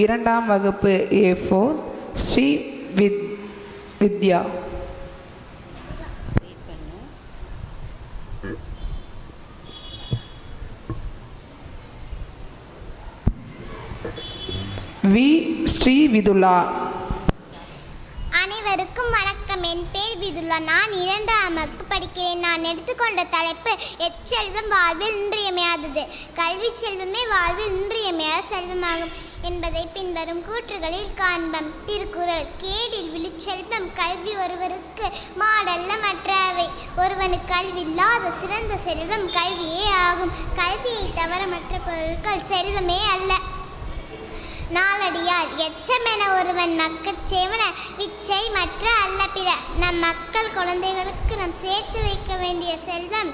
2ஆம் வகுப்பு A4 Sri Vidya. V Sri Vidula. அனைவருக்கும் வணக்கம். என் பேர் விதுலா. நான் 2ஆம் வகுப்பு படிக்கிறேன். நான் எடுத்துக்கொண்ட தலைப்பு எச்செல்வம் வாழ்வில் இன்றியமையாதது. கல்வி செல்வமே வாழ்வில் இன்றியமையாத செல்வமாகும் என்பதை பின்வரும் கூற்றுகளில் காண்போம். திருக்குறள். கேடில் விழுச்செல்வம் கல்வி ஒருவருக்கு மாடல்ல மற்றவை. ஒருவனுக்கு கல்வியில்லாத சிறந்த செல்வம் கல்வியே ஆகும். கல்வியை தவிர மற்ற பொருட்கள் செல்வமே அல்ல. நாலடியார். எச்சமென ஒருவன் மக்கட் செய்வன விச்சை மற்ற அல்ல பிற. நம் மக்கள் குழந்தைகளுக்கு நாம் சேர்த்து வைக்க வேண்டிய செல்வம்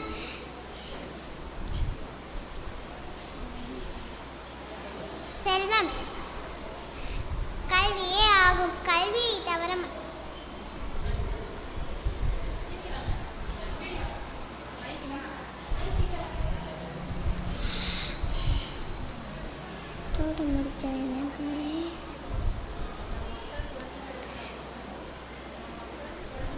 கல்வியே ஆகும். கல்வியை தவிர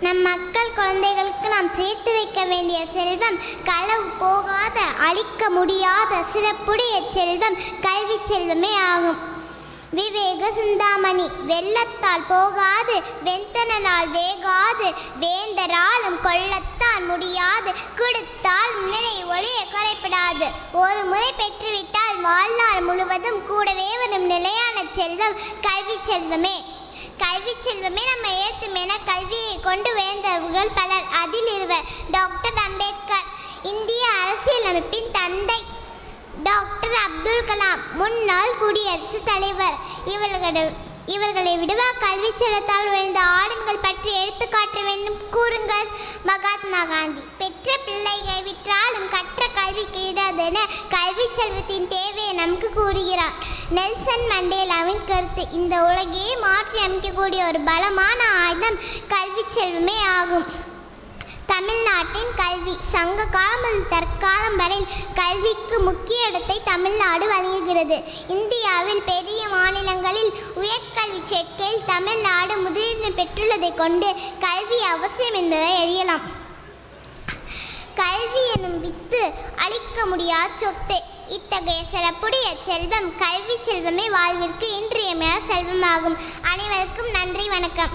நம் மக்கள் குழந்தைகளுக்கு நாம் சேர்த்து வைக்க வேண்டிய செல்வம் களவு போகாத அழிக்க முடியாத சிறப்புடைய செல்வம் கல்வி செல்வமே ஆகும். விவேக சிந்தாமணி. வெள்ளத்தால் போகாது வெந்தனால் வேகாது வேந்தராலும் கொள்ளத்தான் முடியாது கொடுத்தால் நிறை ஒளிய குறைப்படாது. ஒரு முறை பெற்றுவிட்டால் வாழ்நாள் முழுவதும் கூடவே வரும் நிலையான செல்வம் கல்வி செல்வமே. கல்வி செல்வமே நம்ம ஏற்றும் என கல்வியை கொண்டு வேந்தவர்கள் பலர். அதில் இருவர் டாக்டர் அம்பேத்கர், இந்திய அரசியலமைப்பின் தந்தை. டாக்டர் அப்துல் கலாம், முன்னாள் குடியரசுத் தலைவர். இவர்களை விடவா கல்வி செல்வத்தால் உயர்ந்த ஆளுமைகள் பற்றி எடுத்துக்காட்ட வேண்டும் கூறுங்கள். மகாத்மா காந்தி. பெற்ற பிள்ளை கைவிட்டாலும் கற்ற கல்வி கீழாதென கல்வி செல்வத்தின் தேவையை நமக்கு கூறுகிறார். நெல்சன் மண்டேலாவின் கருத்து. இந்த உலகையே மாற்றி அமைக்கக்கூடிய ஒரு பலமான ஆயுதம் கல்வி செல்வமே ஆகும். தமிழ்நாட்டின் கல்வி. சங்க காலம் முதல் தற்காலம் வரை கல்விக்கு முக்கிய இடத்தை தமிழ்நாடு வழங்குகிறது. இந்தியாவில் பெரிய மாநிலங்களில் உயர்கல்வி சேர்க்கையில் தமிழ்நாடு முதலிடம் பெற்றுள்ளதை கொண்டு கல்வி அவசியம் என்பதை அறியலாம். கல்வி எனும் வித்து அழிக்க முடியாத சொத்து. இத்தகைய சிறப்புடைய செல்வம் கல்வி செல்வமே வாழ்விற்கு இன்றியமையாத செல்வமாகும். அனைவருக்கும் நன்றி, வணக்கம்.